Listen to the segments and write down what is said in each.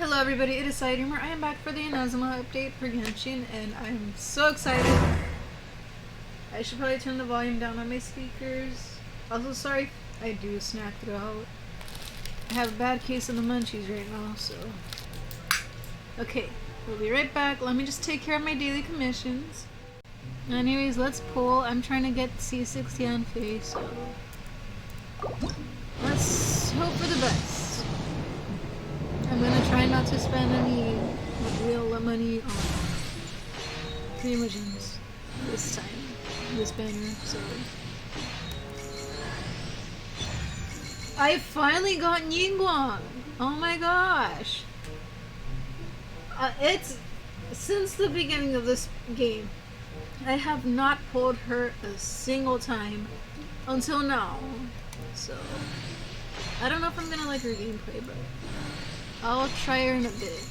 Hello everybody, it is Humor. I am back for the Inazuma update for Genshin, and I'm so excited. I should probably turn the volume down on my speakers. Also, sorry if I do snack throughout. I have a bad case of the munchies right now, so... Okay, we'll be right back. Let me just take care of my daily commissions. Anyways, let's pull. I'm trying to get C6 Yanfei, so... let's hope for the best. I'm gonna try not to spend any real money on creamogens this time, this banner, so... I finally got Yingguang! Oh my gosh! It's... since the beginning of this game, I have not pulled her a single time until now, so... I don't know if I'm gonna like her gameplay, but... I'll try her in a bit.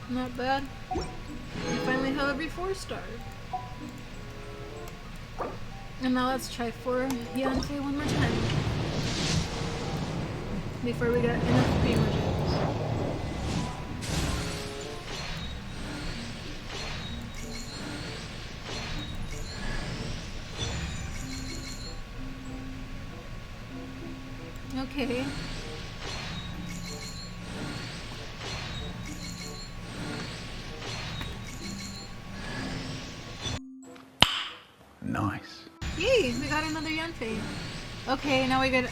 Not bad. We finally have every 4-star. And now let's try for Yanfei one more time. Before we get enough creamogens. Okay. Nice. Yay! We got another Yanfei. Okay, now we got I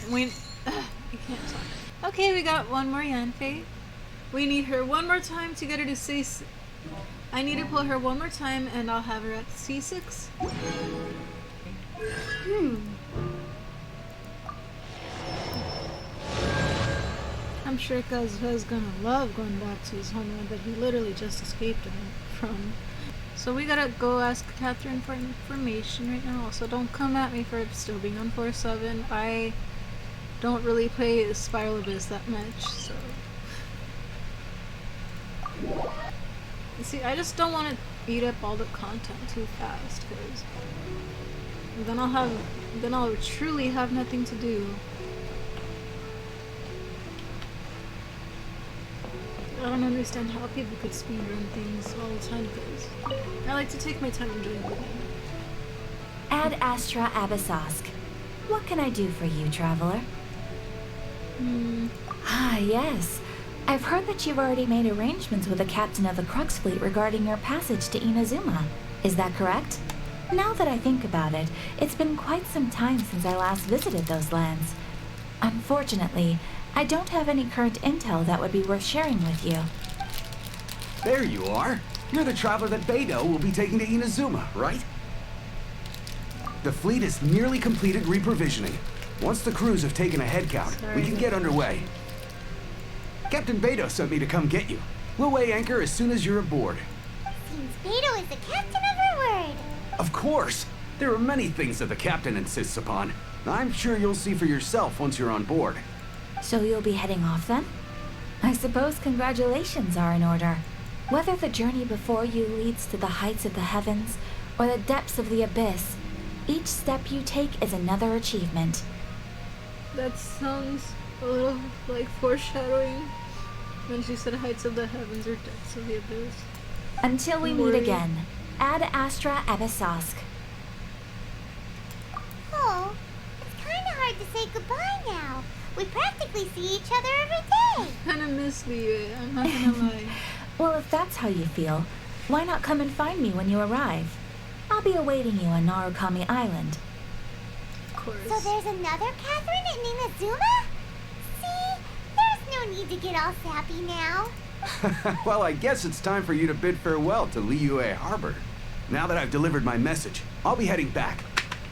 can't talk. Okay, we got one more Yanfei. We need her one more time to get her to C6. I need to pull her one more time, and I'll have her at C6. I'm sure Kazuha's gonna love going back to his homeland that he literally just escaped from. So we gotta go ask Catherine for information right now. Also, don't come at me for still being on 4-7. I don't really play Spiral Abyss that much, so... See, I just don't want to eat up all the content too fast, because then I'll truly have nothing to do. I don't understand how people could speedrun things all the time, because I like to take my time enjoying the game. Ad Astra Abyssosk. What can I do for you, traveler? Ah, yes. I've heard that you've already made arrangements with the captain of the Crux fleet regarding your passage to Inazuma. Is that correct? Now that I think about it, it's been quite some time since I last visited those lands. Unfortunately, I don't have any current intel that would be worth sharing with you. There you are. You're the traveler that Beidou will be taking to Inazuma, right? The fleet has nearly completed reprovisioning. Once the crews have taken a head count, we can get underway. Captain Beidou sent me to come get you. We'll weigh anchor as soon as you're aboard. Seems Beidou is the captain of her word. Of course. There are many things that the captain insists upon. I'm sure you'll see for yourself once you're on board. So you'll be heading off then? I suppose congratulations are in order. Whether the journey before you leads to the heights of the heavens or the depths of the abyss, each step you take is another achievement. That sounds a little like foreshadowing when she said heights of the heavens or depths of the abyss. Until we meet again, Ad Astra Abyssosk. Oh, it's kind of hard to say goodbye now. We practically see each other every day. Kinda miss Liyue, I'm not gonna lie. Well, if that's how you feel, why not come and find me when you arrive? I'll be awaiting you on Narukami Island. Of course. So there's another Catherine in Inazuma? See, there's no need to get all sappy now. Well, I guess it's time for you to bid farewell to Liyue Harbor. Now that I've delivered my message, I'll be heading back.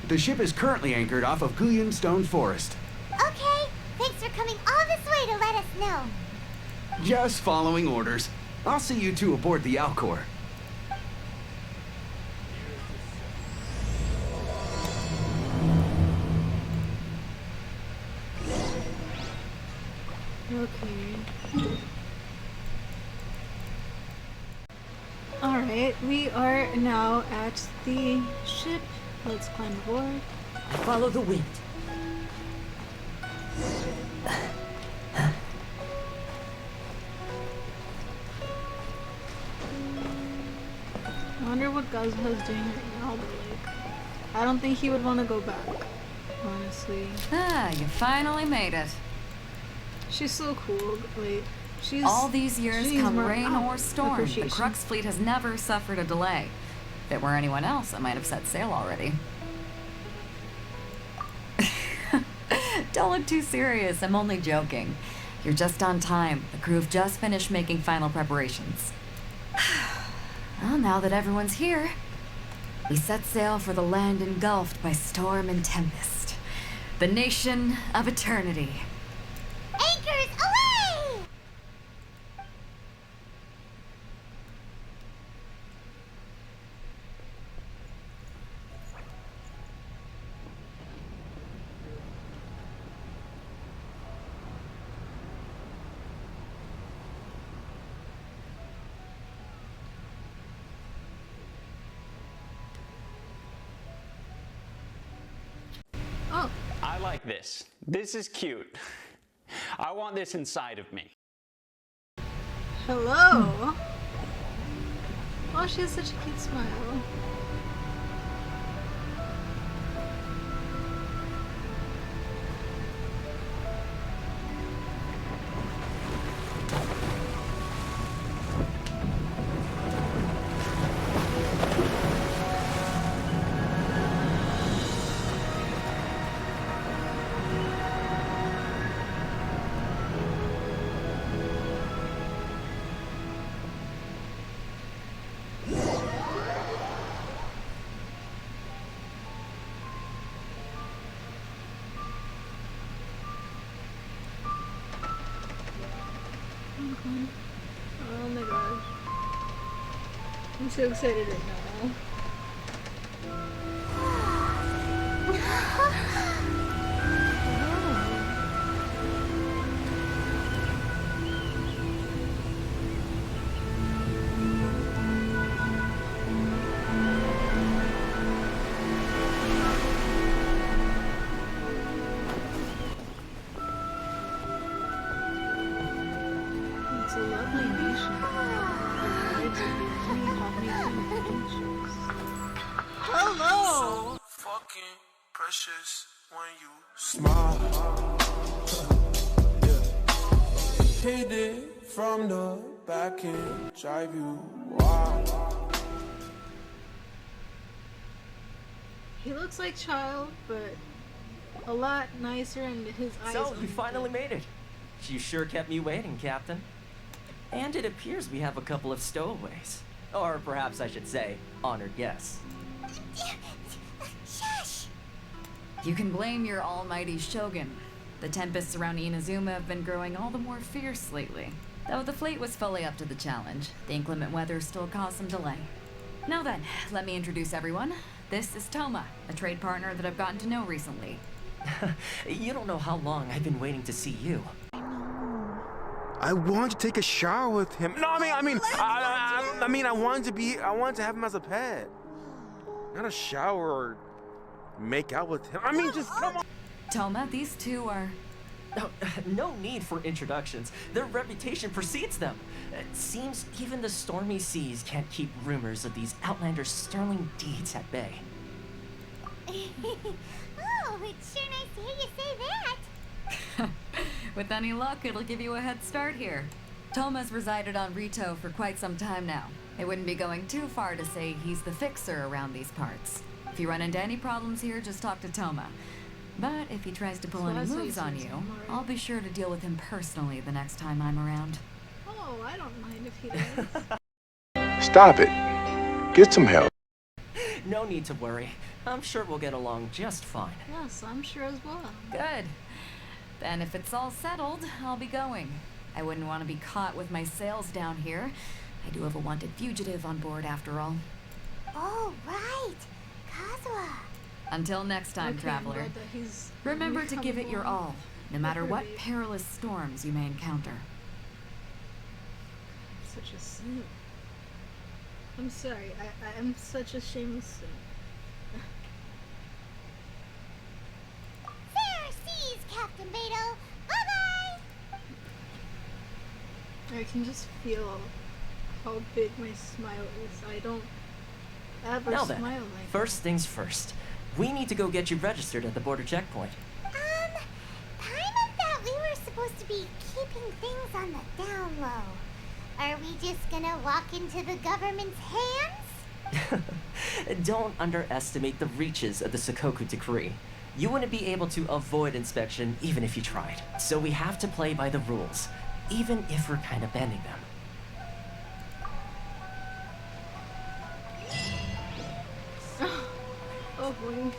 The ship is currently anchored off of Guyan Stone Forest. Okay, thanks for coming all this way to let us know. Just following orders. I'll see you two aboard the Alcor. Okay. Alright, we are now at the ship. Let's climb aboard. Follow the wind. Kazuha's doing right now, but like, I don't think he would want to go back, honestly. Ah, you finally made it. She's so cool. Like, she's all these years, come rain or storm, the appreciation. Crux fleet has never suffered a delay. If it were anyone else, I might have set sail already. Don't look too serious, I'm only joking. You're just on time. The crew have just finished making final preparations. Well, now that everyone's here, we set sail for the land engulfed by storm and tempest. The nation of eternity. Anchors away! Oh, I like this. This is cute. I want this inside of me. hello. Oh, she has such a cute smile. Oh my gosh. I'm so excited right now. It's a lovely nation. The lives of the many homemaking adventures. Hello! Fucking precious when you smile. Hit it from the back and drive you wild. He looks like Child, but a lot nicer, and his eyes. So, are you finally made it. You sure kept me waiting, Captain. And it appears we have a couple of stowaways. Or perhaps I should say, honored guests. Shush! You can blame your almighty Shogun. The tempests around Inazuma have been growing all the more fierce lately. Though the fleet was fully up to the challenge, the inclement weather still caused some delay. Now then, let me introduce everyone. This is Tohma, a trade partner that I've gotten to know recently. You don't know how long I've been waiting to see you. I want to take a shower with him. No, I mean, I wanted to have him as a pet. Not a shower or make out with him. I mean, just come on. Tohma, these two are... Oh, no need for introductions. Their reputation precedes them. It seems even the stormy seas can't keep rumors of these outlanders' sterling deeds at bay. Oh, it's sure nice to hear you say that. With any luck, it'll give you a head start here. Tohma's resided on Ritou for quite some time now. It wouldn't be going too far to say he's the fixer around these parts. If you run into any problems here, just talk to Tohma. But if he tries to pull So any that's what moves you on said, you, Tohma, right? I'll be sure to deal with him personally the next time I'm around. Oh, I don't mind if he does. Stop it. Get some help. No need to worry. I'm sure we'll get along just fine. Yes, I'm sure as well. Good. Then if it's all settled, I'll be going. I wouldn't want to be caught with my sails down here. I do have a wanted fugitive on board after all. Oh, right. Kazuha. Until next time, Okay, I'm traveler. glad that he's Remember to give it your coming all, no matter Good for what me. perilous storms you may encounter. Such a simp. I'm sorry, I'm such a shameless simp. Fair seas, Captain Beto. Bye-bye. I can just feel how big my smile is. Ever Now then, smiling. first things first. We need to go get you registered at the border checkpoint. Paimon thought we were supposed to be keeping things on the down low. Are we just gonna walk into the government's hands? Don't underestimate the reaches of the Sakoku Decree. You wouldn't be able to avoid inspection even if you tried. So we have to play by the rules, even if we're kind of bending them. Oh boy.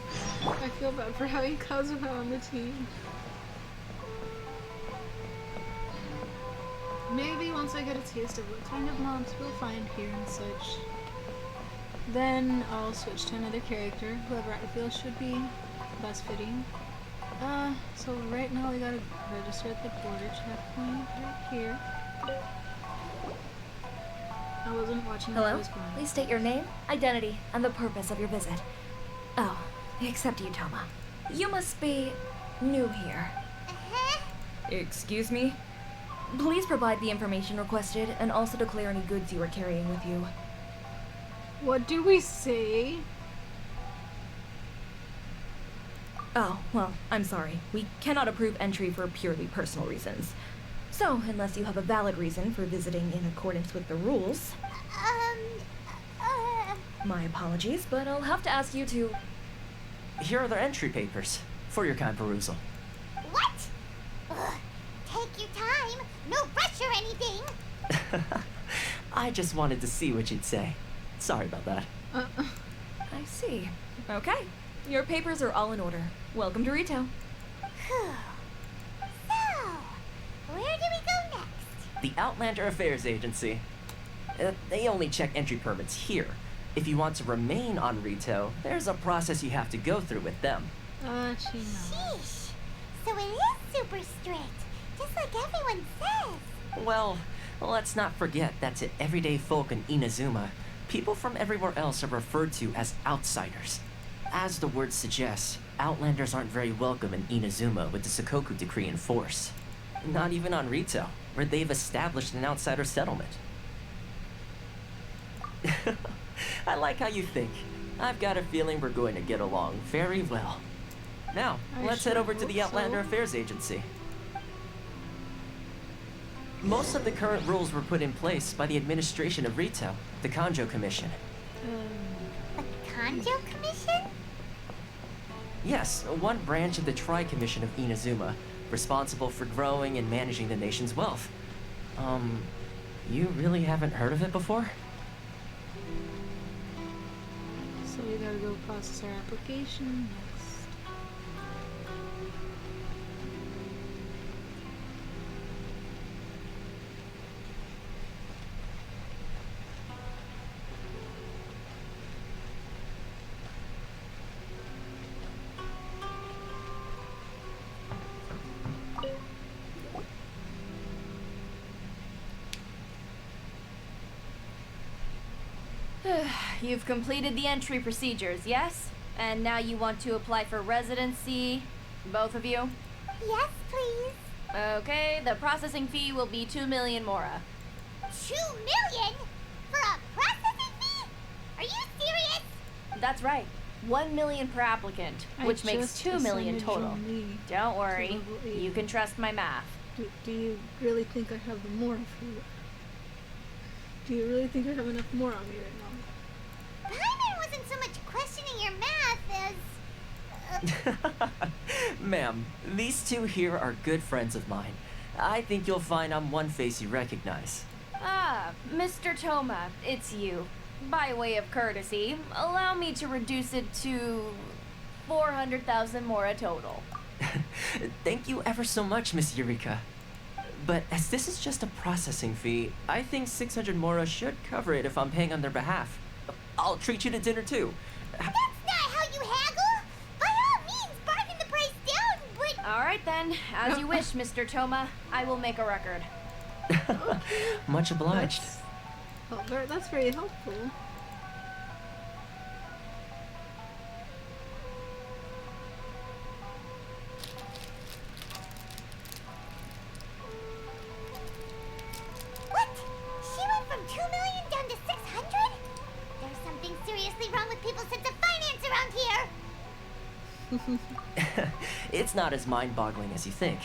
I feel bad for having Kazuma on the team. Maybe once I get a taste of what kind of mobs we'll find here and such, then I'll switch to another character, whoever I feel should be best fitting. So right now we gotta register at the border checkpoint right here. I wasn't watching what I Hello? was going. Please state your name, identity, and the purpose of your visit. Oh, except you, Tohma. You must be new here. Excuse me? Please provide the information requested and also declare any goods you are carrying with you. What do we say? Oh, well, I'm sorry. We cannot approve entry for purely personal reasons. So, unless you have a valid reason for visiting in accordance with the rules, my apologies, but I'll have to ask you to... Here are the entry papers for your kind perusal. What? Ugh, take your time. No rush or anything. I just wanted to see what you'd say. Sorry about that. I see. Okay. Your papers are all in order. Welcome to Ritou. Whew. So, where do we go next? The Outlander Affairs Agency. They only check entry permits here. If you want to remain on Ritou, there's a process you have to go through with them. Sheesh. So it is super strict, just like everyone says. Well, let's not forget that to everyday folk in Inazuma, people from everywhere else are referred to as outsiders. As the word suggests, Outlanders aren't very welcome in Inazuma with the Sakoku Decree in force. Not even on Ritou, where they've established an outsider settlement. I like how you think. I've got a feeling we're going to get along very well. Now, let's head over to the Outlander Affairs Agency. Most of the current rules were put in place by the administration of Ritou, the Kanjo Commission. The Kanjo Commission? Yes, one branch of the Tri-Commission of Inazuma, responsible for growing and managing the nation's wealth. You really haven't heard of it before? So we gotta go process our application next. You've completed the entry procedures, yes? And now you want to apply for residency? Both of you? Yes, please. Okay, the processing fee will be 2 million mora. 2 million? For a processing fee? Are you serious? That's right. 1 million per applicant, which makes 2 million total. Don't worry, you can trust my math. Do you really think I have the more for you? Do you really think I have enough more on me right now? Paimon wasn't so much questioning your math as... Ma'am, these two here are good friends of mine. I think you'll find I'm one face you recognize. Ah, Mr. Tohma, it's you. By way of courtesy, allow me to reduce it to 400,000 mora total. Thank you ever so much, Miss Eureka. But as this is just a processing fee, I think 600 mora should cover it if I'm paying on their behalf. I'll treat you to dinner too. That's not how you haggle! By all means, bargain the price down, but... Alright then, as you wish, Mr. Tohma. I will make a record. Much obliged. That's very helpful. What? She went from 2 million down to 600? There's something seriously wrong It's not as mind-boggling as you think.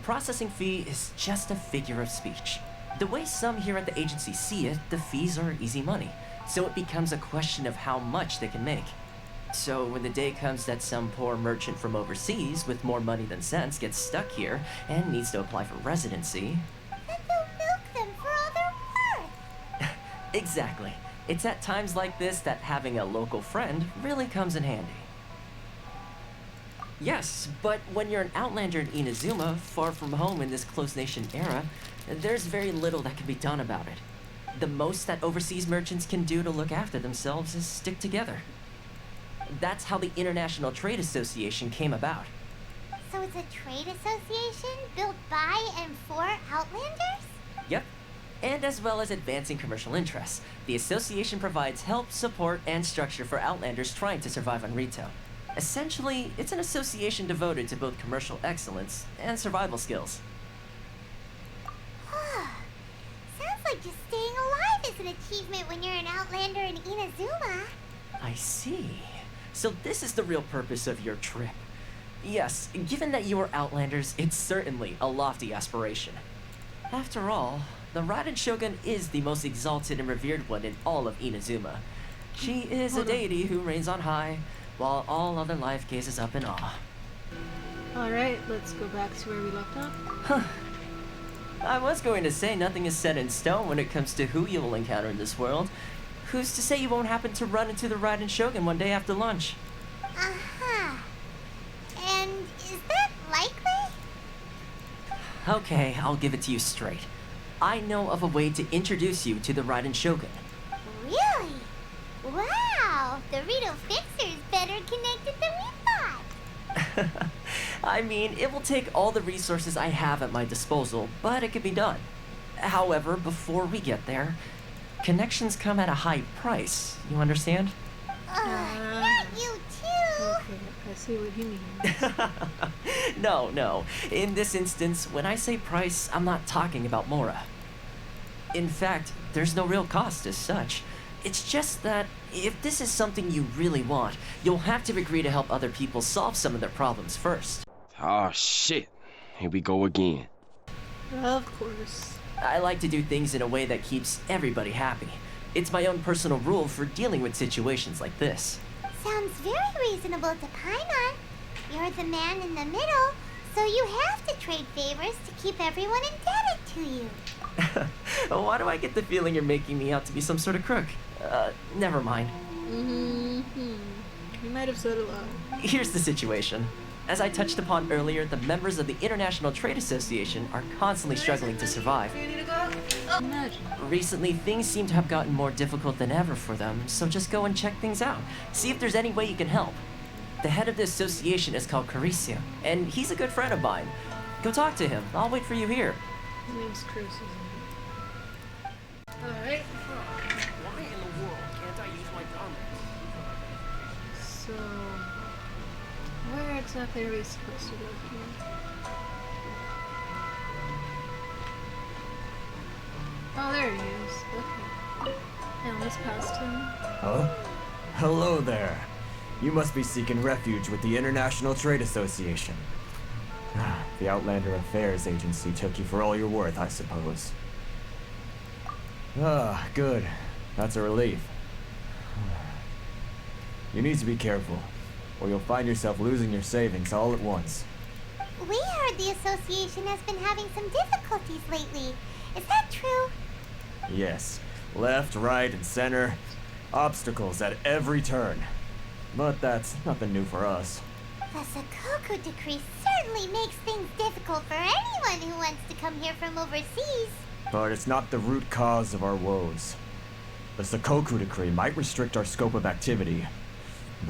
Processing fee is just a figure of speech. The way some here at the agency see it, the fees are easy money, so it becomes a question of how much they can make. So when the day comes that some poor merchant from overseas with more money than sense gets stuck here and needs to apply for residency... Then they'll milk them for all they're worth. Exactly. It's at times like this that having a local friend really comes in handy. Yes, but when you're an outlander in Inazuma, far from home in this closed nation era, there's very little that can be done about it. The most that overseas merchants can do to look after themselves is stick together. That's how the International Trade Association came about. So it's a trade association built by and for Outlanders? Yep. And as well as advancing commercial interests, the association provides help, support, and structure for Outlanders trying to survive on Ritou. Essentially, it's an association devoted to both commercial excellence and survival skills. Sounds like just staying alive is an achievement when you're an Outlander in Inazuma. I see. So this is the real purpose of your trip. Yes, given that you are Outlanders, it's certainly a lofty aspiration. After all, the Raiden Shogun is the most exalted and revered one in all of Inazuma. She is a deity who reigns on high, while all other life gazes up in awe. Alright, let's go back to where we left off. Huh. I was going to say nothing is set in stone when it comes to who you will encounter in this world. Who's to say you won't happen to run into the Raiden Shogun one day after lunch? Uh-huh. And is that likely? Okay, I'll give it to you straight. I know of a way to introduce you to the Raiden Shogun. Really? Wow! The Ritou Fixer is better connected than we thought! I mean, it will take all the resources I have at my disposal, but it can be done. However, before we get there, connections come at a high price, you understand? Not you too! Okay, I see what he means. No. In this instance, when I say price, I'm not talking about Mora. In fact, there's no real cost as such. It's just that, if this is something you really want, you'll have to agree to help other people solve some of their problems first. Oh shit, here we go again. Of course. I like to do things in a way that keeps everybody happy. It's my own personal rule for dealing with situations like this. Sounds very reasonable to Paimon. You're the man in the middle, so you have to trade favors to keep everyone indebted to you. Why do I get the feeling you're making me out to be some sort of crook? Never mind. You might have said it loud. Here's the situation. As I touched upon earlier, the members of the International Trade Association are constantly struggling to survive. Do you need to go? Oh, imagine. Recently, things seem to have gotten more difficult than ever for them, so just go and check things out. See if there's any way you can help. The head of the association is called Caricio, and he's a good friend of mine. Go talk to him. I'll wait for you here. His name's Chris, isn't it? Alright. Why in the world can't I use my garment? So, where exactly are we supposed to go here? Oh, there he is. Okay. And let's past him. Huh? Hello there. You must be seeking refuge with the International Trade Association. The Outlander Affairs Agency took you for all you're worth, I suppose. Ah, good. That's a relief. You need to be careful, or you'll find yourself losing your savings all at once. We heard the association has been having some difficulties lately. Is that true? Yes. Left, right, and center. Obstacles at every turn. But that's nothing new for us. The Sakoku decree certainly makes things difficult for anyone who wants to come here from overseas. But it's not the root cause of our woes. The Sakoku decree might restrict our scope of activity,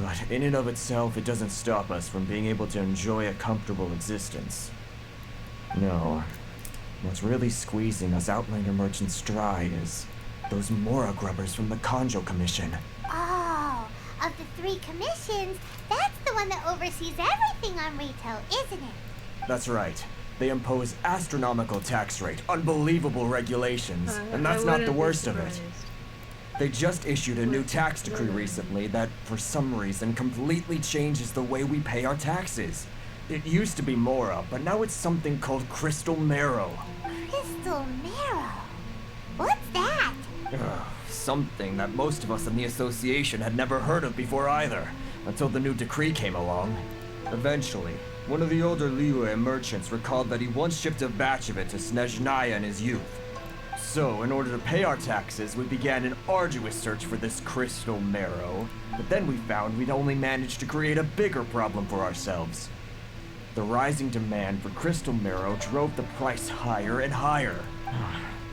but in and of itself, it doesn't stop us from being able to enjoy a comfortable existence. No. What's really squeezing us Outlander merchants dry is those Mora grubbers from the Kanjo Commission. Oh, of the 3 commissions, that's the one that oversees everything on Ritou, isn't it? That's right. They impose astronomical tax rate, unbelievable regulations, and that's not the worst of it. They just issued a new tax decree recently that, for some reason, completely changes the way we pay our taxes. It used to be Mora, but now it's something called Crystal Marrow. Crystal Marrow? What's that? Something that most of us in the association had never heard of before either, until the new decree came along. Eventually, one of the older Liyue merchants recalled that he once shipped a batch of it to Snezhnaya in his youth. So, in order to pay our taxes, we began an arduous search for this Crystal Marrow, but then we found we'd only managed to create a bigger problem for ourselves. The rising demand for Crystal Marrow drove the price higher and higher.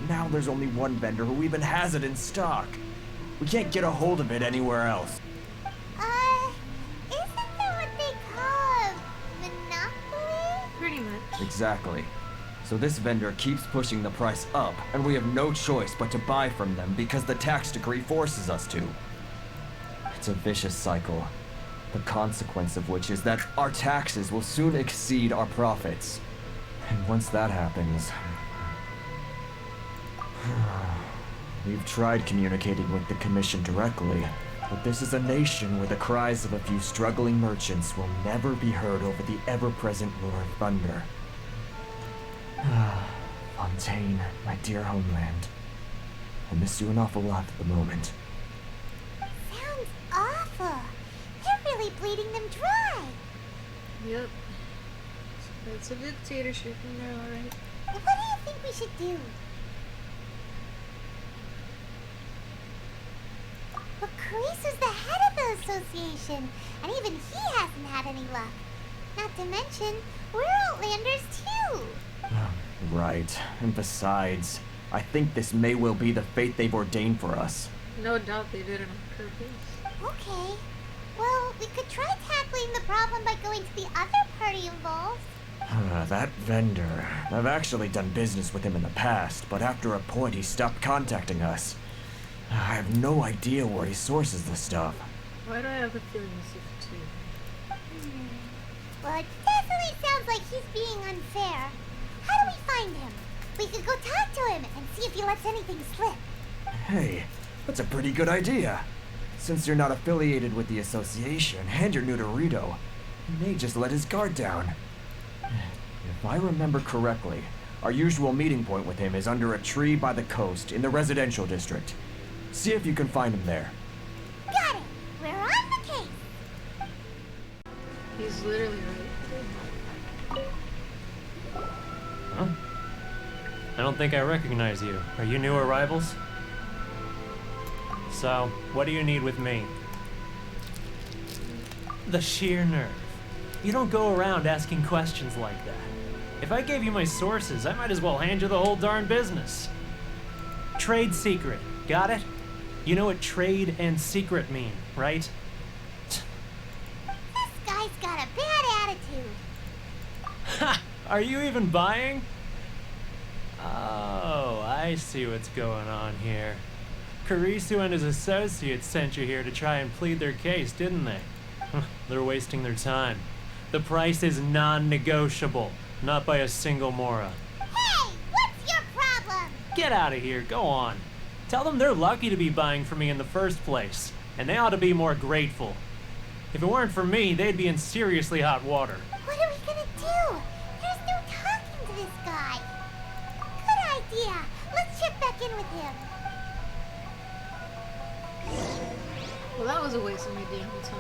Now there's only one vendor who even has it in stock. We can't get a hold of it anywhere else. Isn't that what they call a monopoly? Pretty much. Exactly. So this vendor keeps pushing the price up, and we have no choice but to buy from them because the tax decree forces us to. It's a vicious cycle, the consequence of which is that our taxes will soon exceed our profits. And once that happens... We've tried communicating with the Commission directly, but this is a nation where the cries of a few struggling merchants will never be heard over the ever-present roar of thunder. Fontaine, my dear homeland. I miss you an awful lot at the moment. Sounds awful. They're really bleeding them dry. Yep. It's a dictatorship in there, alright. What do you think we should do? Well, Carice is the head of the association, and even he hasn't had any luck. Not to mention, we're Outlanders too. Right. And besides, I think this may well be the fate they've ordained for us. No doubt they did it on purpose. Okay. Well, we could try tackling the problem by going to the other party involved. That vendor. I've actually done business with him in the past, but after a point he stopped contacting us. I have no idea where he sources the stuff. Why do I have a feeling this is too? Well, it definitely sounds like he's being unfair. How do we find him? We could go talk to him and see if he lets anything slip. Hey, that's a pretty good idea. Since you're not affiliated with the association and you're new to Ritou, he may just let his guard down. If I remember correctly, our usual meeting point with him is under a tree by the coast in the residential district. See if you can find him there. Got it! We're on the case! He's literally right. Huh? I don't think I recognize you. Are you new arrivals? So, what do you need with me? The sheer nerve. You don't go around asking questions like that. If I gave you my sources, I might as well hand you the whole darn business. Trade secret. Got it? You know what trade and secret mean, right? This guy's got a bad attitude. Ha! Are you even buying? Oh, I see what's going on here. Carisu and his associates sent you here to try and plead their case, didn't they? They're wasting their time. The price is non-negotiable, not by a single Mora. Hey, what's your problem? Get out of here, go on. Tell them they're lucky to be buying from me in the first place, and they ought to be more grateful. If it weren't for me, they'd be in seriously hot water. What are we gonna do? There's no talking to this guy. Good idea. Let's check back in with him. Well, that was a waste of my damn time.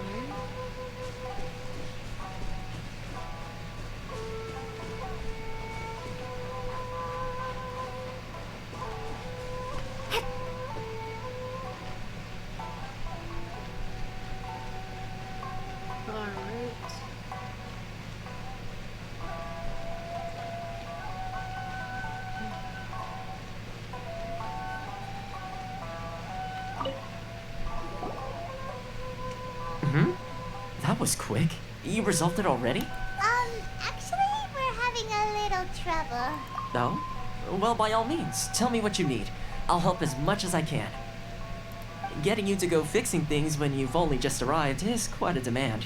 That was quick. You resolved it already? Actually, we're having a little trouble. No? Well, by all means, tell me what you need. I'll help as much as I can. Getting you to go fixing things when you've only just arrived is quite a demand.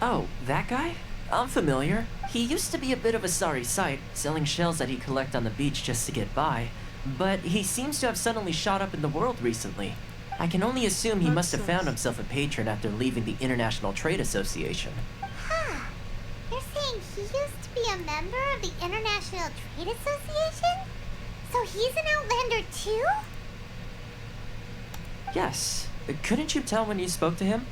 Oh, that guy? I'm familiar. He used to be a bit of a sorry sight, selling shells that he'd collect on the beach just to get by. But he seems to have suddenly shot up in the world recently. I can only assume he That must have found sucks. himself a patron after leaving the International Trade Association. Huh. You're saying he used to be a member of the International Trade Association? So he's an Outlander too? Yes. Couldn't you tell when you spoke to him?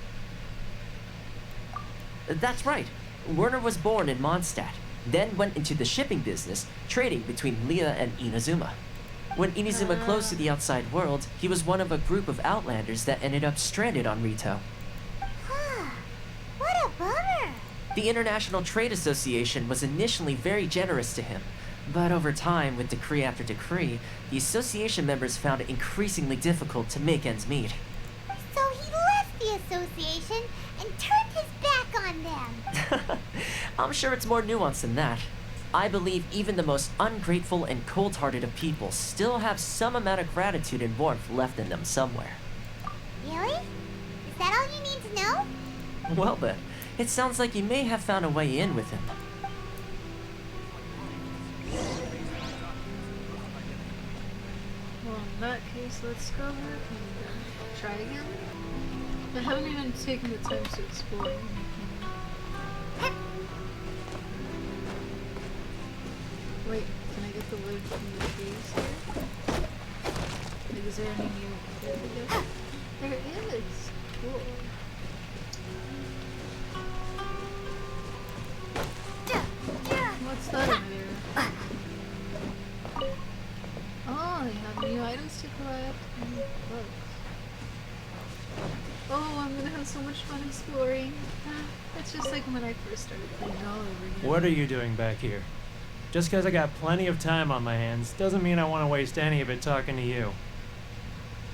That's right. Werner was born in Mondstadt, then went into the shipping business, trading between Leah and Inazuma. When Inazuma closed to the outside world, he was one of a group of Outlanders that ended up stranded on Ritou. Huh. What a bummer. The International Trade Association was initially very generous to him, but over time, with decree after decree, the association members found it increasingly difficult to make ends meet. So he left the association and turned his back on them. I'm sure it's more nuanced than that. I believe even the most ungrateful and cold-hearted of people still have some amount of gratitude and warmth left in them somewhere. Really? Is that all you need to know? Well then, it sounds like you may have found a way in with him. Well, in that case, let's go ahead and try again. I haven't even taken the time to explore anything. Wait, can I get the wood from the trees here? Like, is there any new wood, I guess? There is! Cool. What's that over there? Oh, they have new items to collect and books. Oh, I'm gonna have so much fun exploring. It's just like when I first started playing all over again. What are you doing back here? Just because I got plenty of time on my hands doesn't mean I want to waste any of it talking to you.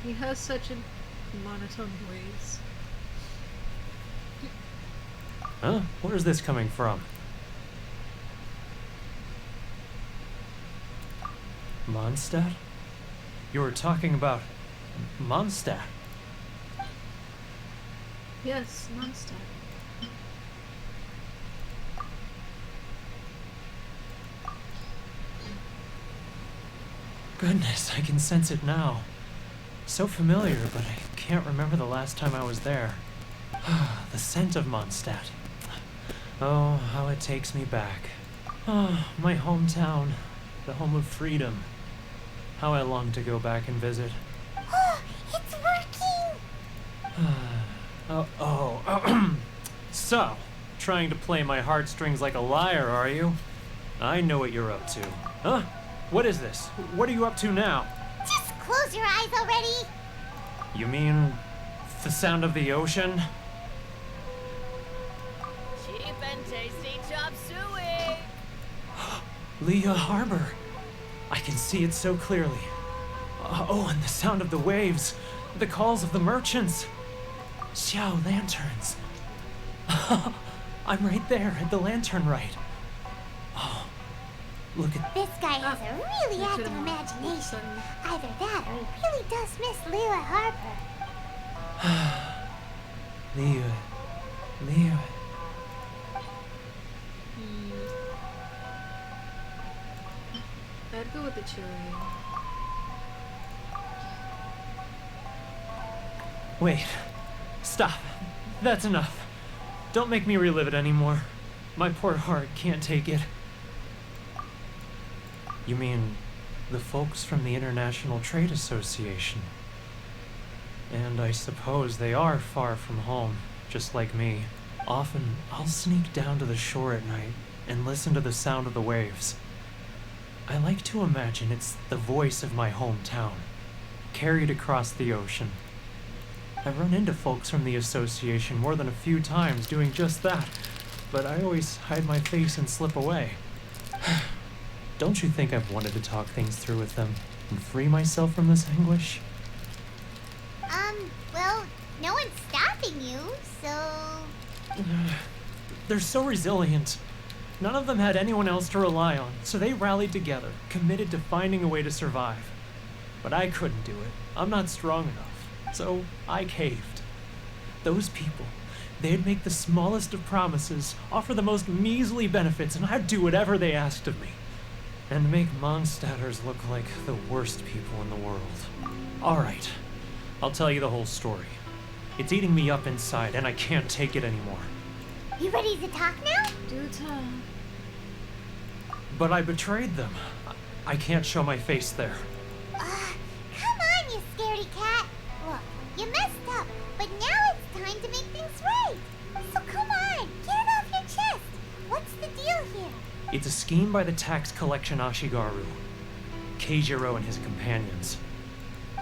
He has such a monotone voice. Huh? Where's this coming from? Mondstadt? You were talking about Mondstadt. Yes, Mondstadt. Goodness, I can sense it now. So familiar, but I can't remember the last time I was there. The scent of Mondstadt. Oh, how it takes me back. Oh, my hometown. The home of freedom. How I long to go back and visit. Oh, it's working! So, trying to play my heartstrings like a liar, are you? I know what you're up to. Huh? What is this? What are you up to now? Just close your eyes already! You mean the sound of the ocean? Cheap and tasty chop suey! Leah Harbor. I can see it so clearly. Oh, and the sound of the waves. The calls of the merchants. Xiao lanterns. I'm right there at the lantern right. Oh, look at... This guy has a really active imagination. Either that or he really does miss Leah Harper. Leah. I'd go with the chili. Wait. Stop. That's enough. Don't make me relive it anymore. My poor heart can't take it. You mean the folks from the International Trade Association? And I suppose they are far from home, just like me. Often, I'll sneak down to the shore at night and listen to the sound of the waves. I like to imagine it's the voice of my hometown, carried across the ocean. I've run into folks from the association more than a few times doing just that, but I always hide my face and slip away. Don't you think I've wanted to talk things through with them and free myself from this anguish? Well, no one's stopping you, so... They're so resilient. None of them had anyone else to rely on, so they rallied together, committed to finding a way to survive. But I couldn't do it. I'm not strong enough, so I caved. Those people, they'd make the smallest of promises, offer the most measly benefits, and I'd do whatever they asked of me. And make Mondstadters look like the worst people in the world. Alright, I'll tell you the whole story. It's eating me up inside, and I can't take it anymore. You ready to talk now? Do tell. But I betrayed them. I can't show my face there. Come on, you scaredy cat. Look, you messed up, but now it's time to make things right. So come on, get it off your chest. What's the deal here? It's a scheme by the tax collection Ashigaru, Keijiro and his companions.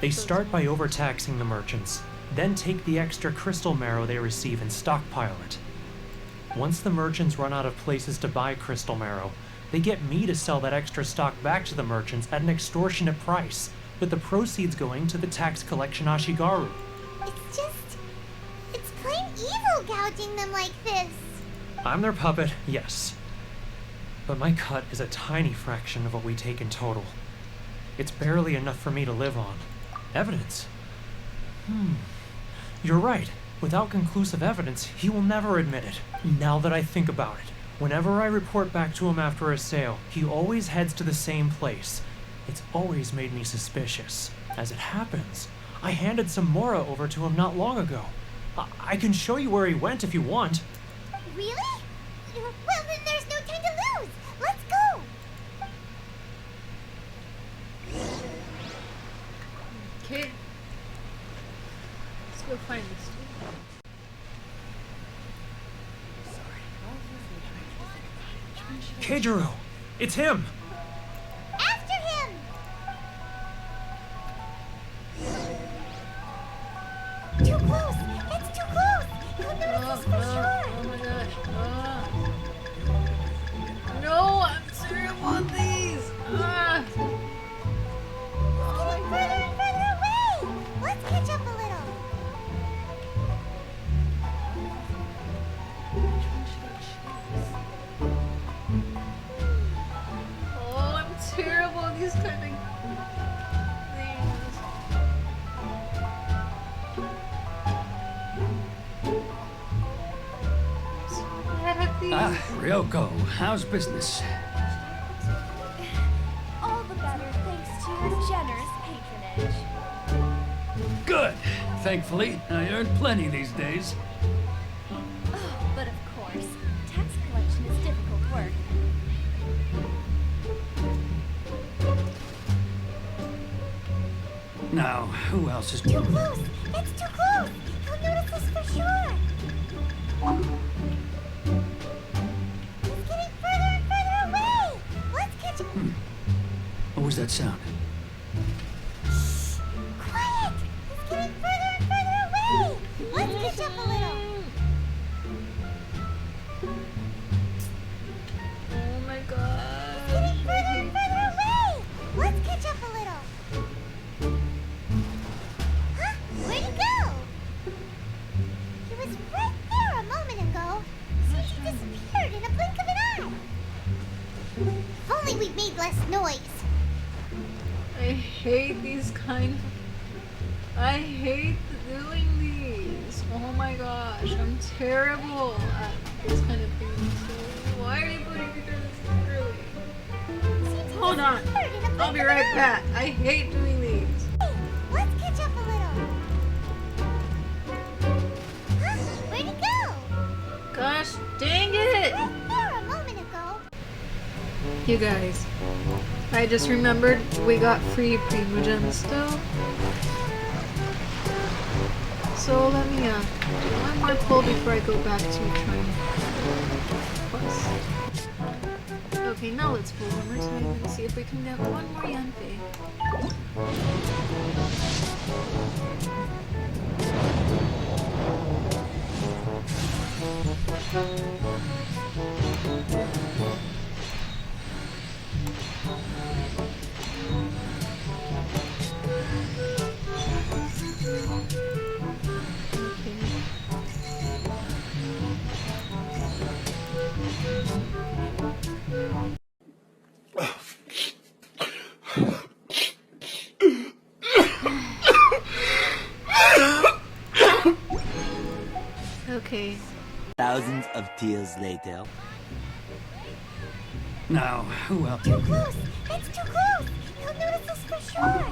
They start by overtaxing the merchants, then take the extra crystal marrow they receive and stockpile it. Once the merchants run out of places to buy crystal marrow, they get me to sell that extra stock back to the merchants at an extortionate price, with the proceeds going to the tax collection Ashigaru. It's plain evil gouging them like this. I'm their puppet, yes. But my cut is a tiny fraction of what we take in total. It's barely enough for me to live on. Evidence? You're right. Without conclusive evidence, he will never admit it. Now that I think about it, whenever I report back to him after a sale, he always heads to the same place. It's always made me suspicious. As it happens, I handed some Mora over to him not long ago. I can show you where he went if you want. Really? Well, then there's no time to lose. Let's go. Okay. Let's go find this dude. Keijiro! It's him! After him! Too close! It's too close! He'll notice us for sure! Oh my gosh. No, I'm terrible at these! Getting further and further away! Let's catch up a little! Oh, I'm terrible at these kind of things. Ryoko, how's business? All the better thanks to your generous patronage. Good. Thankfully, I earn plenty these days. Oh, but of course, tax collection is difficult work. Now, who else is... Too close! It's too close! He'll notice us for sure! He's getting further and further away! Let's catch him! What was that sound? Quiet! He's getting further and further away! Let's catch up a little! Oh my god. He's getting further and further away! Let's catch up a little! Huh? Where'd he go? He was right there a moment ago. Seems he disappeared in a blink of an eye. If only we'd made less noise. I hate these kind of... I hate doing these. Oh my gosh, I'm terrible at this kind of thing. So why are you putting me through this early? Hold on. I'll be right back. I hate doing these. Hey, let's catch up a little. Huh? Where'd he go? Gosh dang it! Right there a moment ago. You guys, I just remembered we got free Primogen still. So let me do one more pull before I go back to trying quest. Okay, now let's pull one more time and see if we can get one more Yanfei. Okay. Thousands of tears later. Now, who else? Too close! It's too close! He'll notice us for sure!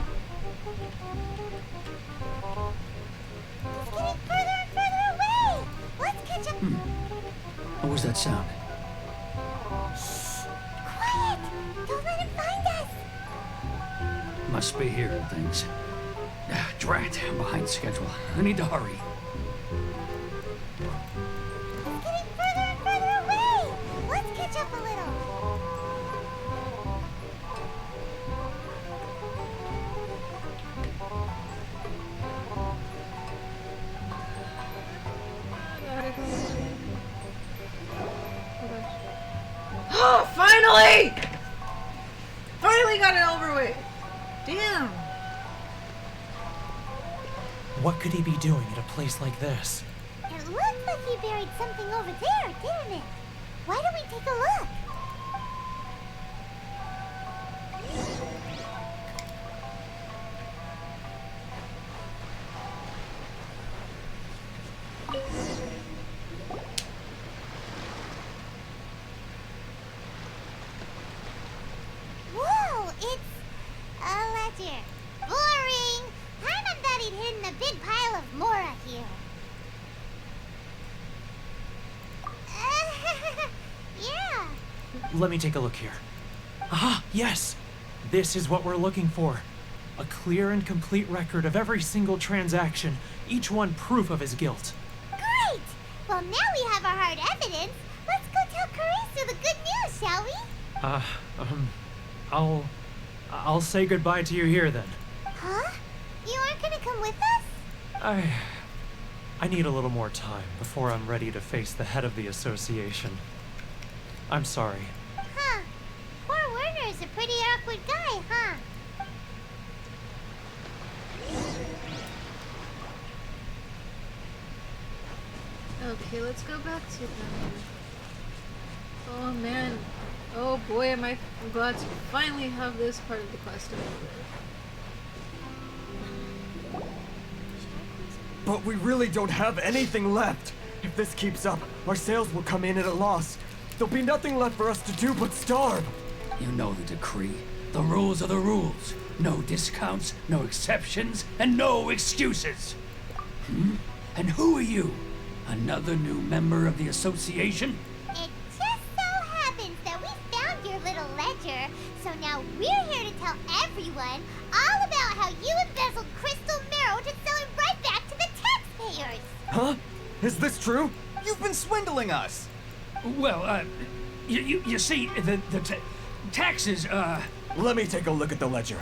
was that sound? Quiet! Don't let him find us! Must be hearing things. Drat, I'm behind schedule. I need to hurry. It's getting further and further away! Let's catch up a little. Oh, finally! Finally got it over with. Damn. What could he be doing at a place like this? It looks like he buried something over there, didn't it? Why don't we take a look? Whoa, it's a ledger. Boring. Paimon thought he'd hidden a big pile of Mora here. Yeah. Let me take a look here. Ah, yes! This is what we're looking for. A clear and complete record of every single transaction, each one proof of his guilt. Great! Well, now we have our hard evidence. Let's go tell Karisu the good news, shall we? I'll say goodbye to you here then. Huh? You aren't gonna come with us? I need a little more time before I'm ready to face the head of the association. I'm sorry. Huh. Poor Werner's a pretty awkward guy, huh? Okay, let's go back to them. Oh man. Oh boy, I'm glad to finally have this part of the quest over with. But we really don't have anything left. If this keeps up, our sales will come in at a loss. There'll be nothing left for us to do but starve. You know the decree. The rules are the rules. No discounts, no exceptions, and no excuses. And who are you? Another new member of the association? It just so happens that we found your little ledger, so now we're here to tell everyone all about how you embezzled crystal marrow to sell it right back to the taxpayers. Huh? Is this true? You've been swindling us. Well, you see, the taxes, Let me take a look at the ledger.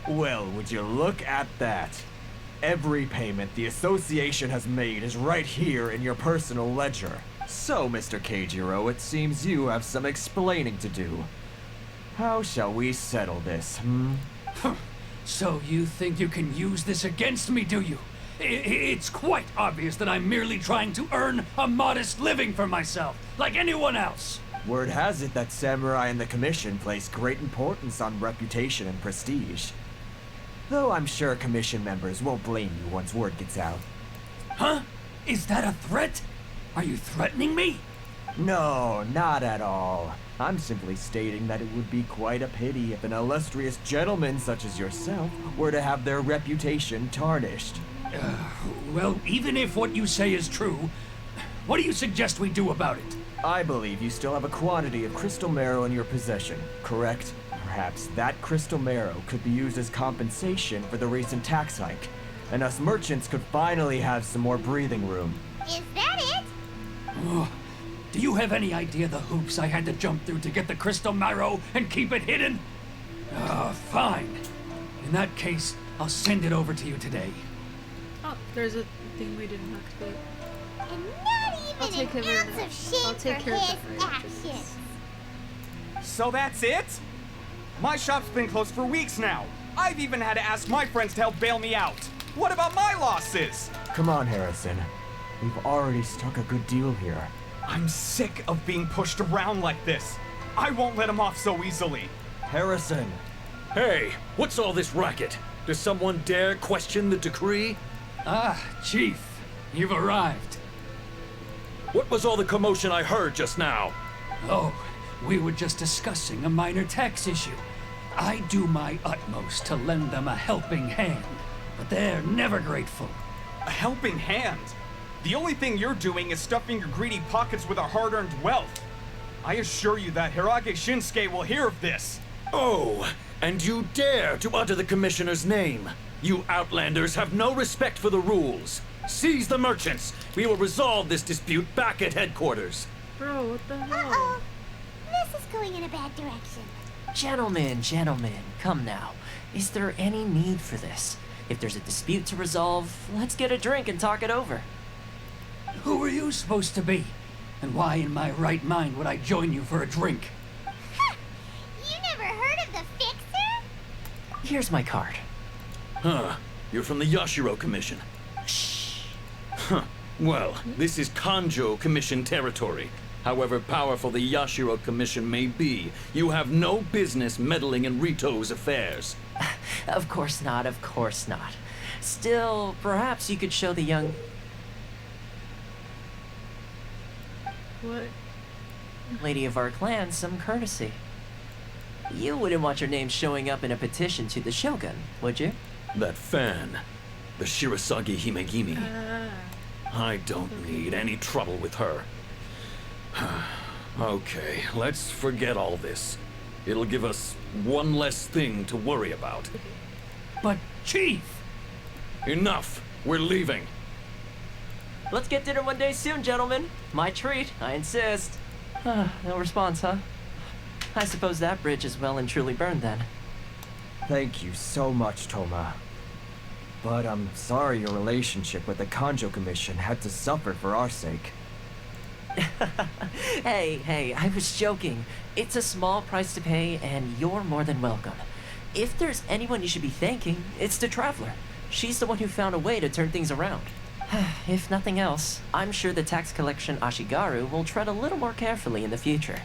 Well, would you look at that? Every payment the association has made is right here in your personal ledger. So, Mr. Keijiro, it seems you have some explaining to do. How shall we settle this, So you think you can use this against me, do you? It's quite obvious that I'm merely trying to earn a modest living for myself, like anyone else. Word has it that samurai and the commission place great importance on reputation and prestige. Though I'm sure commission members won't blame you once word gets out. Huh? Is that a threat? Are you threatening me? No, not at all. I'm simply stating that it would be quite a pity if an illustrious gentleman such as yourself were to have their reputation tarnished. Well, even if what you say is true, what do you suggest we do about it? I believe you still have a quantity of crystal marrow in your possession, correct? Perhaps that crystal marrow could be used as compensation for the recent tax hike, and us merchants could finally have some more breathing room. Is that it? Oh, do you have any idea the hoops I had to jump through to get the crystal marrow and keep it hidden? Fine. In that case, I'll send it over to you today. Oh, there's a thing we didn't activate. And not even an ounce of shame for his actions. So that's it? My shop's been closed for weeks now. I've even had to ask my friends to help bail me out. What about my losses? Come on, Harrison. We've already struck a good deal here. I'm sick of being pushed around like this. I won't let him off so easily. Harrison! Hey, what's all this racket? Does someone dare question the decree? Ah, Chief, you've arrived. What was all the commotion I heard just now? Oh, we were just discussing a minor tax issue. I do my utmost to lend them a helping hand, but they're never grateful. A helping hand? The only thing you're doing is stuffing your greedy pockets with our hard-earned wealth. I assure you that Hirage Shinsuke will hear of this. Oh, and you dare to utter the Commissioner's name. You Outlanders have no respect for the rules. Seize the merchants. We will resolve this dispute back at headquarters. Bro, what the hell? Uh-oh. This is going in a bad direction. Gentlemen, come now. Is there any need for this? If there's a dispute to resolve, let's get a drink and talk it over. Who are you supposed to be? And why in my right mind would I join you for a drink? You never heard of the Fixer? Here's my card. Huh. You're from the Yashiro Commission. Shh. Huh. Well, this is Kanjo Commission territory. However powerful the Yashiro Commission may be, you have no business meddling in Ritou's affairs. Of course not. Still, perhaps you could show the young... What? lady of our clan some courtesy. You wouldn't want your name showing up in a petition to the Shogun, would you? That fan. The Shirasagi Himegimi. I don't need any trouble with her. Okay, let's forget all this. It'll give us one less thing to worry about. But, Chief! Enough! We're leaving. Let's get dinner one day soon, gentlemen. My treat, I insist. No response, huh? I suppose that bridge is well and truly burned then. Thank you so much, Tohma. But I'm sorry your relationship with the Kanjo Commission had to suffer for our sake. Hey, I was joking. It's a small price to pay, and you're more than welcome. If there's anyone you should be thanking, it's the Traveler. She's the one who found a way to turn things around. If nothing else, I'm sure the tax collection Ashigaru will tread a little more carefully in the future.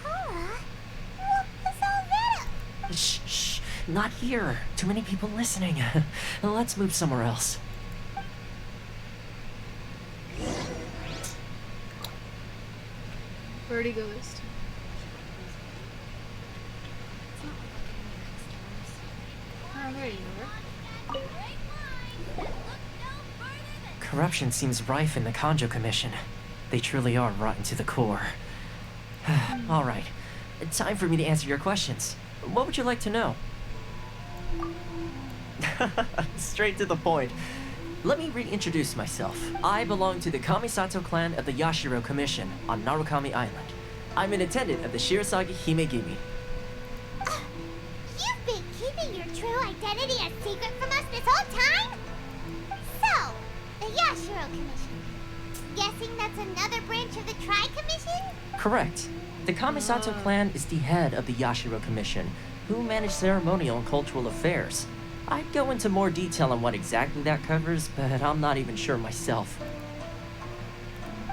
What was all that? Shh, not here. Too many people listening. Let's move somewhere else. Where'd he go this time? Oh, there you are. Corruption seems rife in the Kanjo Commission. They truly are rotten to the core. All right, time for me to answer your questions. What would you like to know? Straight to the point. Let me reintroduce myself. I belong to the Kamisato clan of the Yashiro Commission on Narukami Island. I'm an attendant of the Shirasagi Himegimi. You've been keeping your true identity a secret from us this whole time? So, the Yashiro Commission. Guessing that's another branch of the Tri-Commission? Correct. The Kamisato clan is the head of the Yashiro Commission, who manage ceremonial and cultural affairs. I'd go into more detail on what exactly that covers, but I'm not even sure myself.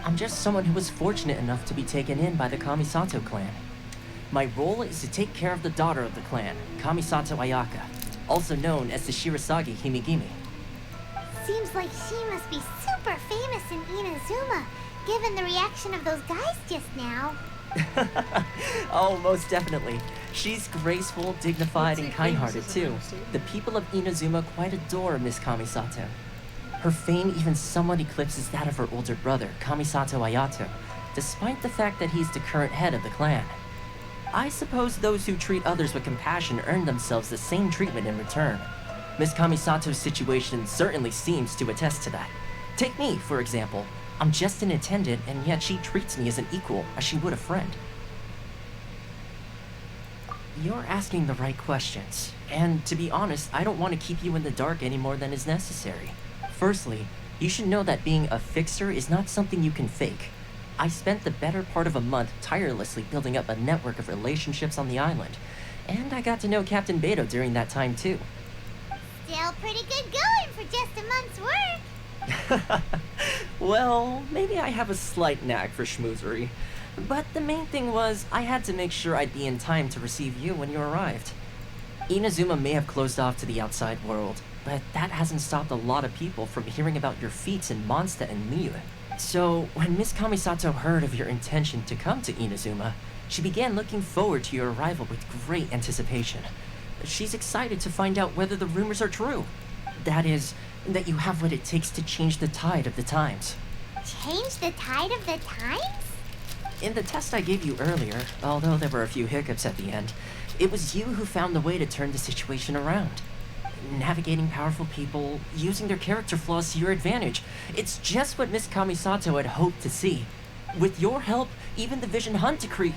I'm just someone who was fortunate enough to be taken in by the Kamisato clan. My role is to take care of the daughter of the clan, Kamisato Ayaka, also known as the Shirasagi Himegimi. Seems like she must be super famous in Inazuma, given the reaction of those guys just now. Oh, most definitely. She's graceful, dignified, and kind-hearted too. The people of Inazuma quite adore Miss Kamisato. Her fame even somewhat eclipses that of her older brother, Kamisato Ayato, despite the fact that he's the current head of the clan. I suppose those who treat others with compassion earn themselves the same treatment in return. Miss Kamisato's situation certainly seems to attest to that. Take me, for example. I'm just an attendant, and yet she treats me as an equal, as she would a friend. You're asking the right questions, and to be honest, I don't want to keep you in the dark any more than is necessary. Firstly, you should know that being a fixer is not something you can fake. I spent the better part of a month tirelessly building up a network of relationships on the island, and I got to know Captain Beto during that time too. Still pretty good going for just a month's work. Well, maybe I have a slight knack for schmoozery. But the main thing was, I had to make sure I'd be in time to receive you when you arrived. Inazuma may have closed off to the outside world, but that hasn't stopped a lot of people from hearing about your feats in Mondstadt and Miu. So, when Miss Kamisato heard of your intention to come to Inazuma, she began looking forward to your arrival with great anticipation. She's excited to find out whether the rumors are true. That is, that you have what it takes to change the tide of the times. Change the tide of the times? In the test I gave you earlier, although there were a few hiccups at the end, it was you who found the way to turn the situation around. Navigating powerful people, using their character flaws to your advantage. It's just what Miss Kamisato had hoped to see. With your help, even the Vision Hunt decree...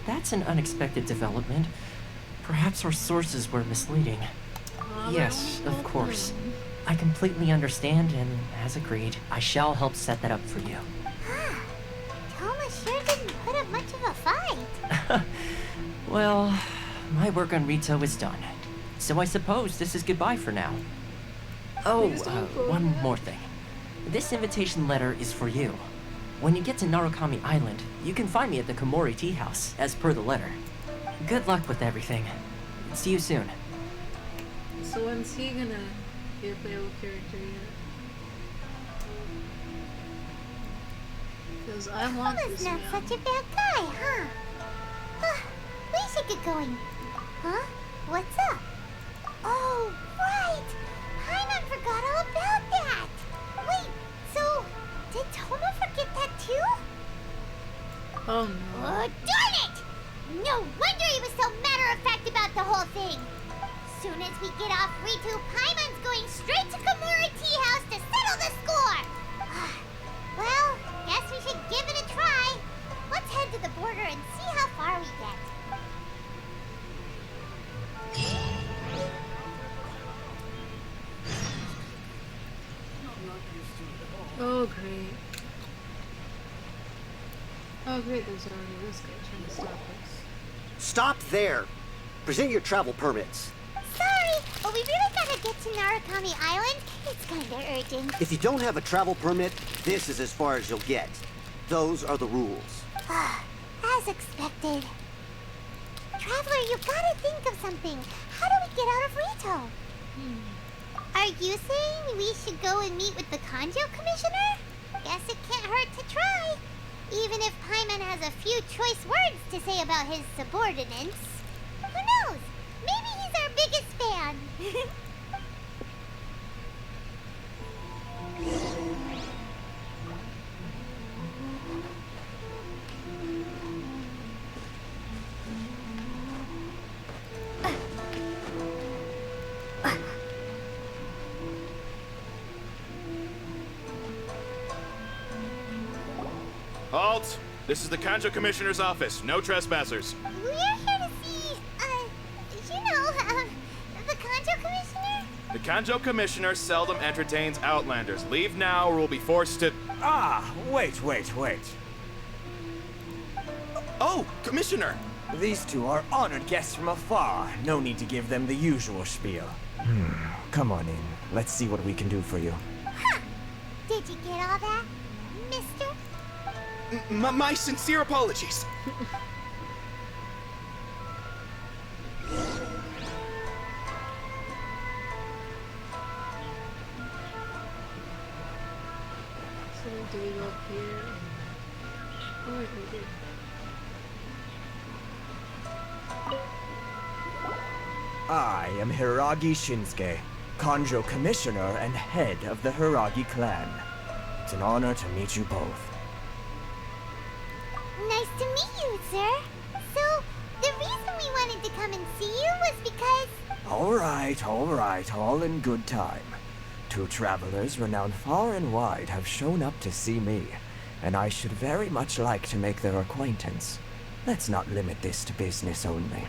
That's an unexpected development. Perhaps our sources were misleading. Yes, of course. I completely understand, and as agreed, I shall help set that up for you. Tohma sure didn't put up much of a fight. Well, my work on Ritou is done. So I suppose this is goodbye for now. Oh, one more thing. This invitation letter is for you. When you get to Narukami Island, you can find me at the Komori Tea House, as per the letter. Good luck with everything. See you soon. So when's he gonna be a playable character yet? Because I want this not now. such a bad guy, huh? We should get going. Huh? What's up? Oh, right! Paimon forgot all about that! Wait, so did Tohma forget that too? Oh no. Oh, darn it! No wonder he was so matter-of-fact about the whole thing! Soon as we get off Ritou, Paimon's going straight to Komori Tea House to settle the score! Well, guess we should give it a try. Let's head to the border and see how far we get. Oh great. Oh great, there's already this guy trying to stop us. Stop there! Present your travel permits. Sorry, but we really gotta get to Narukami Island. It's kinda urgent. If you don't have a travel permit, this is as far as you'll get. Those are the rules. As expected. Traveler, you gotta think of something. How do we get out of Ritou? Are you saying we should go and meet with the Kanjo Commissioner? Guess it can't hurt to try. Even if Paimon has a few choice words to say about his subordinates. Who knows? Maybe he's our biggest fan. Halt! This is the Kanjo Commissioner's office. No trespassers. We're here to see, the Kanjo Commissioner? The Kanjo Commissioner seldom entertains Outlanders. Leave now or we'll be forced to... Wait. Oh, Commissioner! These two are honored guests from afar. No need to give them the usual spiel. Come on in. Let's see what we can do for you. Did you get all that, mister? My sincere apologies. So do we go up here? Oh, wait, we did. I am Hiragi Shinsuke, Kanjo Commissioner and head of the Hiragi clan. It's an honor to meet you both. Nice to meet you, sir. So, the reason we wanted to come and see you was because... All right, all in good time. Two travelers renowned far and wide have shown up to see me, and I should very much like to make their acquaintance. Let's not limit this to business only.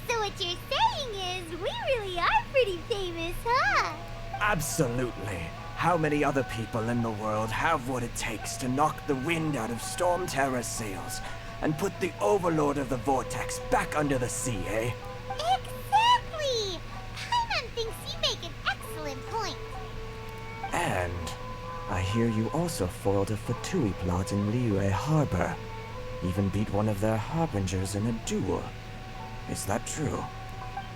So what you're saying is, we really are pretty famous, huh? Absolutely. How many other people in the world have what it takes to knock the wind out of Storm Terror's sails and put the Overlord of the Vortex back under the sea, eh? Exactly! Paimon thinks you make an excellent point. And I hear you also foiled a Fatui plot in Liyue Harbor. Even beat one of their harbingers in a duel. Is that true?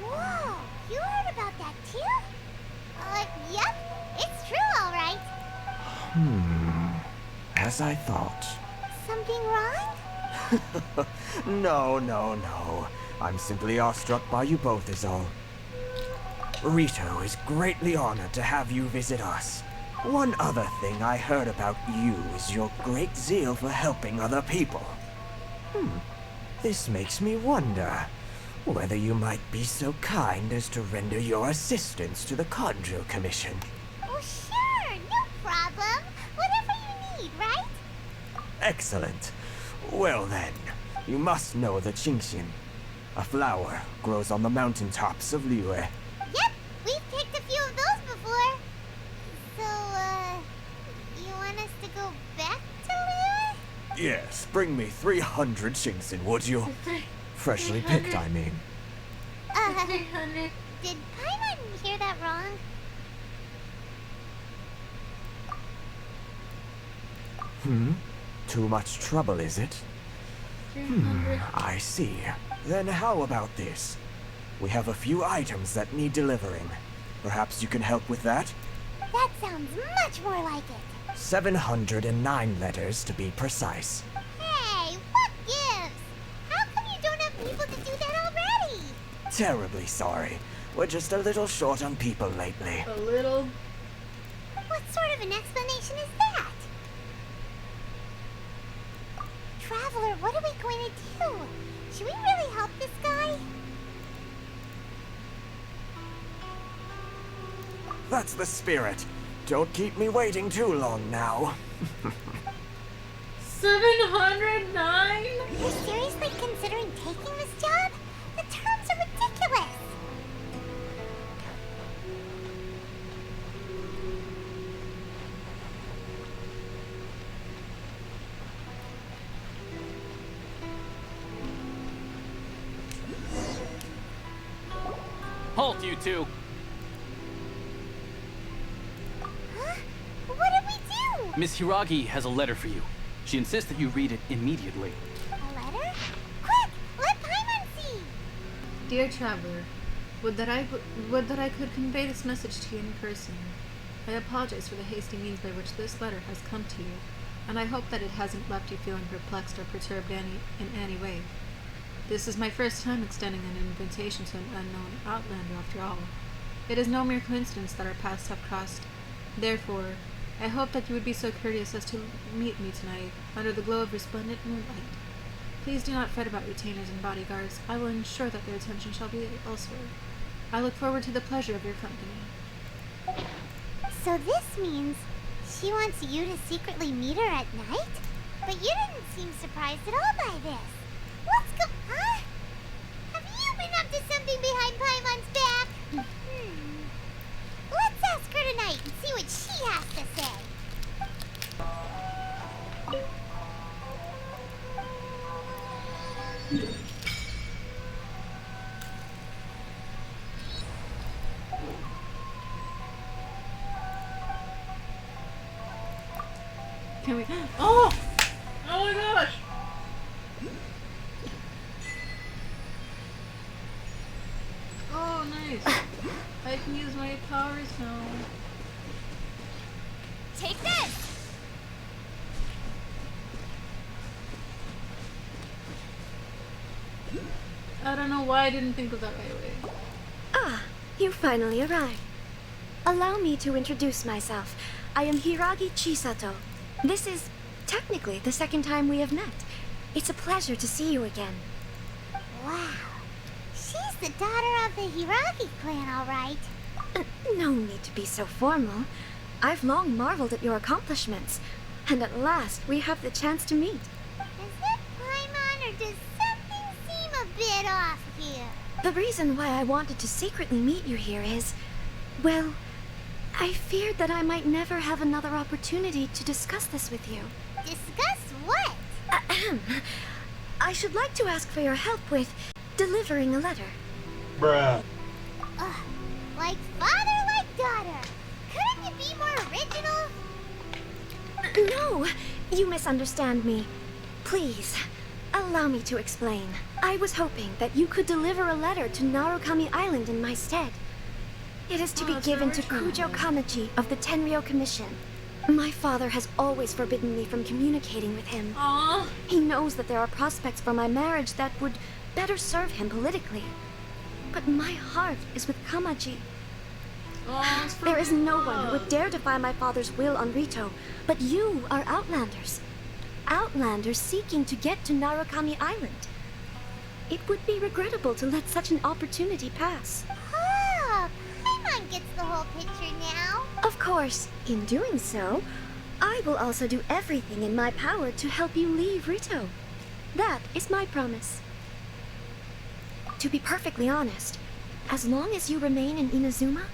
Whoa, you heard about that too? Yep, it's true, all right. As I thought. Something wrong? No. I'm simply awestruck by you both is all. Ritou is greatly honored to have you visit us. One other thing I heard about you is your great zeal for helping other people. This makes me wonder whether you might be so kind as to render your assistance to the Conjo Commission. Oh, sure, no problem. Whatever you need, right? Excellent. Well then, you must know the Qingxin. A flower grows on the mountaintops of Liyue. Yep, we've picked a few of those before. So, you want us to go back to Liyue? Yes, bring me 300 Qingxin, would you? Freshly picked, I mean. Did Paimon hear that wrong? Too much trouble, is it? I see. Then how about this? We have a few items that need delivering. Perhaps you can help with that? That sounds much more like it. 709 letters to be precise. Hey, what gives? How come you don't have people to do that already? Terribly sorry. We're just a little short on people lately. A little? What sort of an explanation is that? Traveler, what are we going to do? Should we really help this guy? That's the spirit. Don't keep me waiting too long now. 709? You're seriously considering taking this job? The terms are ridiculous. Halt, you two! Huh? What did we do? Miss Hiragi has a letter for you. She insists that you read it immediately. A letter? Quick, let Paimon see. Dear traveler, would that I could convey this message to you in person. I apologize for the hasty means by which this letter has come to you, and I hope that it hasn't left you feeling perplexed or perturbed in any way. This is my first time extending an invitation to an unknown outlander after all. It is no mere coincidence that our paths have crossed. Therefore, I hope that you would be so courteous as to meet me tonight, under the glow of resplendent moonlight. Please do not fret about retainers and bodyguards. I will ensure that their attention shall be elsewhere. I look forward to the pleasure of your company. So this means she wants you to secretly meet her at night? But you didn't seem surprised at all by this. Huh? Have you been up to something behind Paimon's back? Let's ask her tonight and see what she has to say. Can we? Oh! Oh my gosh! Oh, nice. I can use my powers now. Take this! I don't know why I didn't think of that right away. Ah, you finally arrived. Allow me to introduce myself. I am Hiragi Chisato. This is technically the second time we have met. It's a pleasure to see you again. Wow. She's the daughter of the Hiragi clan, all right. No need to be so formal. I've long marveled at your accomplishments, and at last we have the chance to meet. Is it Paimon, or does something seem a bit off here? The reason why I wanted to secretly meet you here is, well, I feared that I might never have another opportunity to discuss this with you. Discuss what? I should like to ask for your help with delivering a letter. Bruh. Like father, like daughter. Couldn't you be more original? No, you misunderstand me. Please, allow me to explain. I was hoping that you could deliver a letter to Narukami Island in my stead. It is to be given to Kujo Kamachi of the Tenryou Commission. My father has always forbidden me from communicating with him. Aww. He knows that there are prospects for my marriage that would better serve him politically. But my heart is with Kamaji. There is no one who would dare defy my father's will on Ritou, but you are Outlanders. Outlanders seeking to get to Narukami Island. It would be regrettable to let such an opportunity pass. Oh, Paimon gets the whole picture now. Of course, in doing so, I will also do everything in my power to help you leave Ritou. That is my promise. To be perfectly honest, as long as you remain in Inazuma,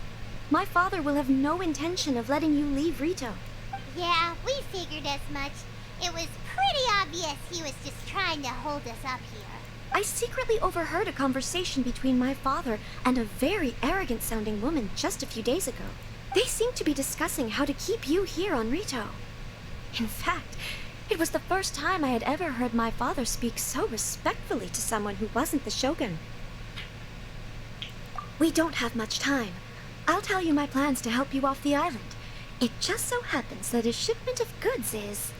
my father will have no intention of letting you leave Ritou. Yeah, we figured as much. It was pretty obvious he was just trying to hold us up here. I secretly overheard a conversation between my father and a very arrogant-sounding woman just a few days ago. They seemed to be discussing how to keep you here on Ritou. In fact, it was the first time I had ever heard my father speak so respectfully to someone who wasn't the shogun. We don't have much time. I'll tell you my plans to help you off the island. It just so happens that a shipment of goods is...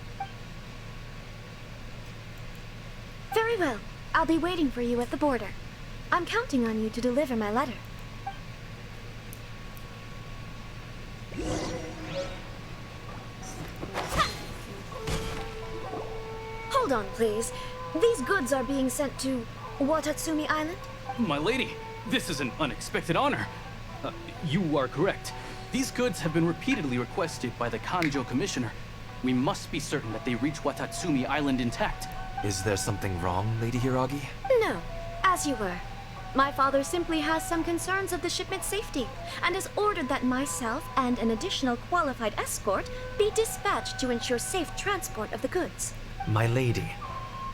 Very well. I'll be waiting for you at the border. I'm counting on you to deliver my letter. Hold on, please. These goods are being sent to Watatsumi Island? My lady, this is an unexpected honor. You are correct. These goods have been repeatedly requested by the Kanjo Commissioner. We must be certain that they reach Watatsumi Island intact. Is there something wrong, Lady Hiragi? No, as you were. My father simply has some concerns of the shipment's safety, and has ordered that myself and an additional qualified escort be dispatched to ensure safe transport of the goods. My lady,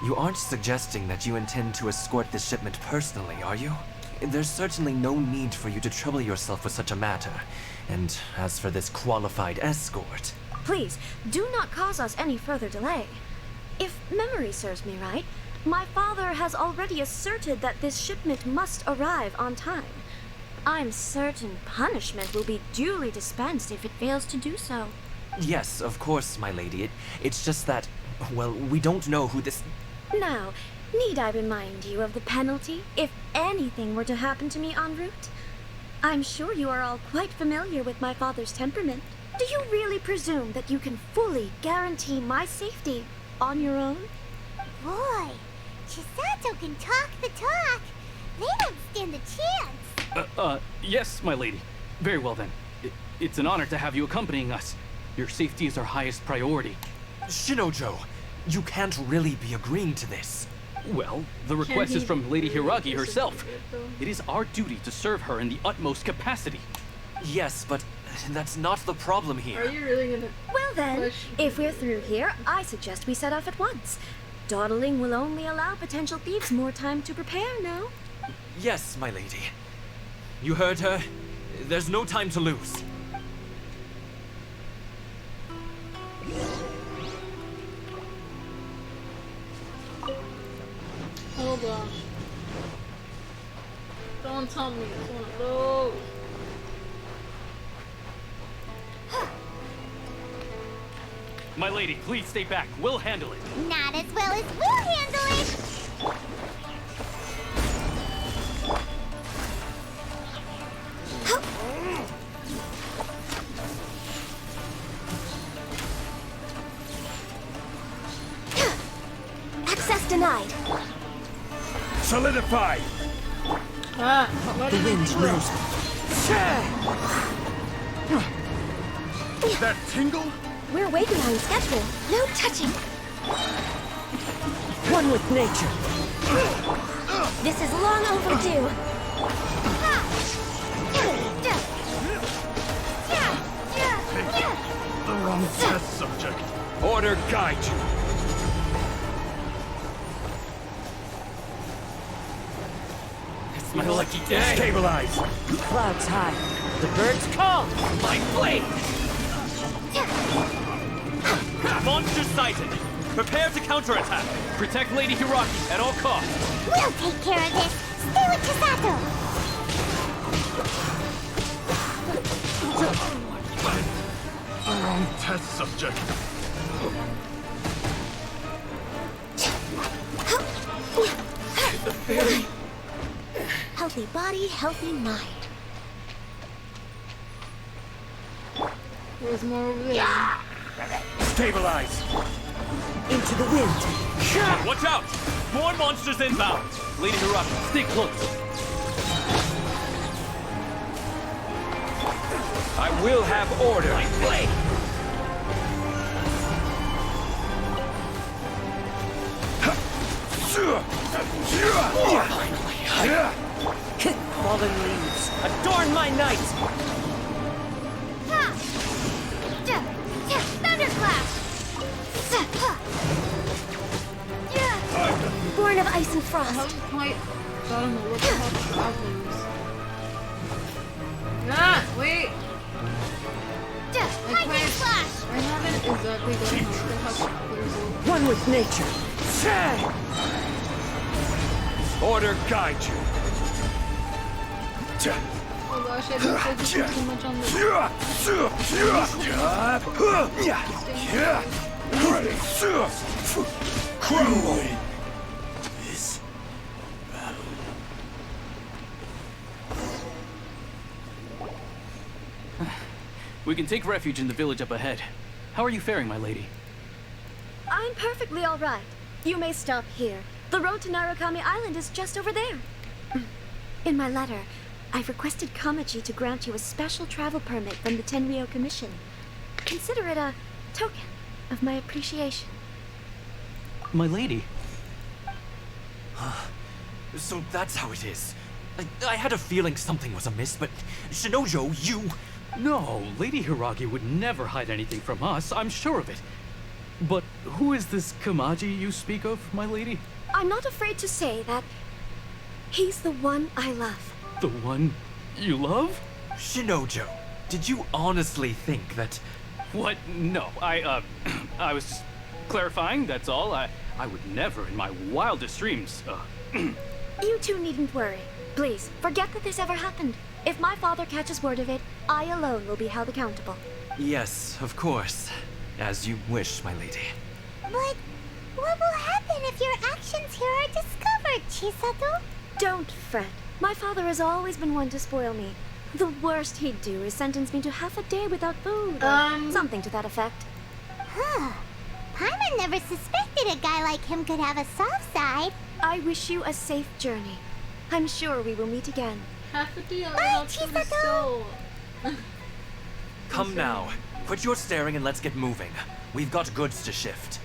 you aren't suggesting that you intend to escort this shipment personally, are you? There's certainly no need for you to trouble yourself with such a matter. And as for this qualified escort... Please, do not cause us any further delay. If memory serves me right, my father has already asserted that this shipment must arrive on time. I'm certain punishment will be duly dispensed if it fails to do so. Yes, of course, my lady. It's just that, well, we don't know who this... Now, need I remind you of the penalty if anything were to happen to me en route? I'm sure you are all quite familiar with my father's temperament. Do you really presume that you can fully guarantee my safety on your own? Boy, Chisato can talk the talk. They don't stand a chance. Yes, my lady. Very well then. It's an honor to have you accompanying us. Your safety is our highest priority. Shinojo, you can't really be agreeing to this. Well, the request is from Lady Hiragi herself. It is our duty to serve her in the utmost capacity. Yes, but that's not the problem here. Are you really gonna... Well then, if we're through here, I suggest we set off at once. Dawdling will only allow potential thieves more time to prepare, no? Yes, my lady. You heard her. There's no time to lose. Hold on. Don't tell me it's one of those. My lady, please stay back. We'll handle it. Not as well as we'll handle it. Access denied. Solidify! The wind's rose. That tingle? We're way behind schedule. No touching. One with nature. This is long overdue. The wrong test subject. Order guide you. It's my lucky day. Stabilize. Clouds high. The birds call. My blade! Monster sighted. Prepare to counterattack. Protect Lady Hiragi at all costs. We'll take care of this. Stay with Chisato. The wrong test subject. The fairy. body, healthy mind. There's more over there. Stabilize! Into the wind! Watch out! More monsters inbound! Lady Hiraki, stay close. I will have order. Fallen leaves, adorn my night! Thunderclash! Born of ice and I frost. haven't quite gotten the look of how travelers. Ah, wait! Lightning flash! I haven't exactly gotten the look of how travelers look. One with nature. Order guide you. Oh gosh, I didn't focus too much on the... We can take refuge in the village up ahead. How are you faring, my lady? I'm perfectly all right. You may stop here. The road to Narukami Island is just over there. In my letter, I've requested Kamaji to grant you a special travel permit from the Tenryou Commission. Consider it a token of my appreciation. My lady? So that's how it is. I had a feeling something was amiss, but Shinojo, you... No, Lady Hiragi would never hide anything from us, I'm sure of it. But who is this Kamaji you speak of, my lady? I'm not afraid to say that he's the one I love. The one you love? Shinojo, did you honestly think that... What? No, I was just clarifying, that's all. I would never in my wildest dreams, You two needn't worry. Please, forget that this ever happened. If my father catches word of it, I alone will be held accountable. Yes, of course. As you wish, my lady. But what will happen if your actions here are discovered, Chisato? Don't fret. My father has always been one to spoil me. The worst he'd do is sentence me to half a day without food, or something to that effect. Huh. Paimon never suspected a guy like him could have a soft side. I wish you a safe journey. I'm sure we will meet again. Half a deal. Bye, Chisato! Come now. Quit your staring and let's get moving. We've got goods to shift.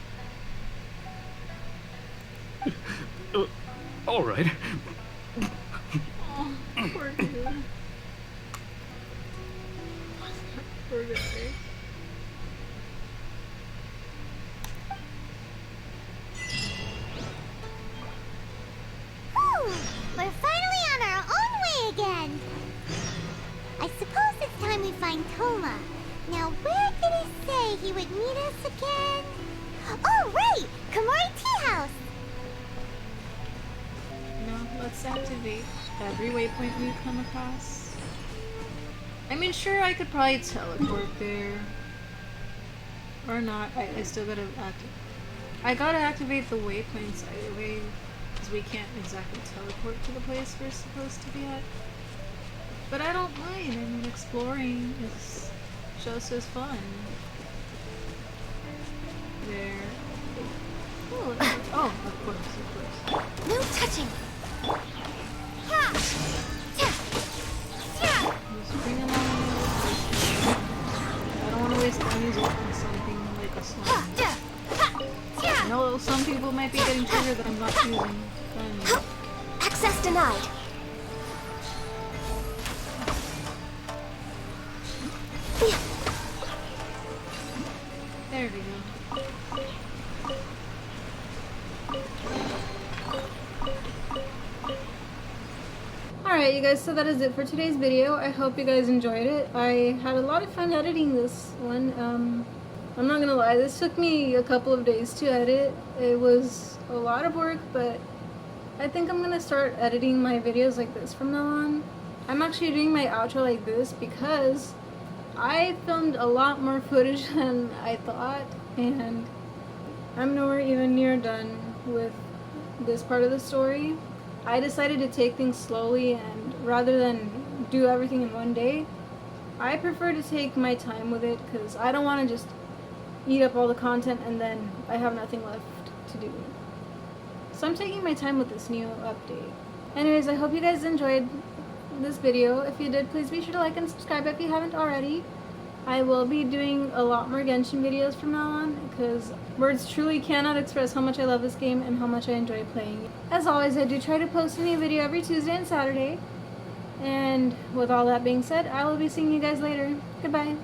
All right. Oh, poor dude. Poor guy. Whew! We're finally on our own way again. I suppose it's time we find Tohma. Now, where did he say he would meet us again? Oh, right! Komori Tea House! No, let's activate every waypoint we come across. I mean, sure, I could probably teleport there. Or not. I still gotta I gotta activate the waypoints either way, because we can't exactly teleport to the place we're supposed to be at. But I don't mind. I mean, exploring is just as fun. There. Oh, of course. No touching! Just bring them on. I don't want to waste enemies on something like a slime. I know some people might be getting triggered that I'm not using. Access denied. There we go. Alright, you guys, so that is it for today's video. I hope you guys enjoyed it. I had a lot of fun editing this one. I'm not gonna lie, this took me a couple of days to edit. It was a lot of work, but I think I'm gonna start editing my videos like this from now on. I'm actually doing my outro like this because I filmed a lot more footage than I thought, and I'm nowhere even near done with this part of the story. I decided to take things slowly and rather than do everything in one day, I prefer to take my time with it because I don't want to just eat up all the content and then I have nothing left to do. So I'm taking my time with this new update. Anyways, I hope you guys enjoyed this video. If you did, please be sure to like and subscribe if you haven't already. I will be doing a lot more Genshin videos from now on because words truly cannot express how much I love this game and how much I enjoy playing it. As always, I do try to post a new video every Tuesday and Saturday. And with all that being said, I will be seeing you guys later. Goodbye.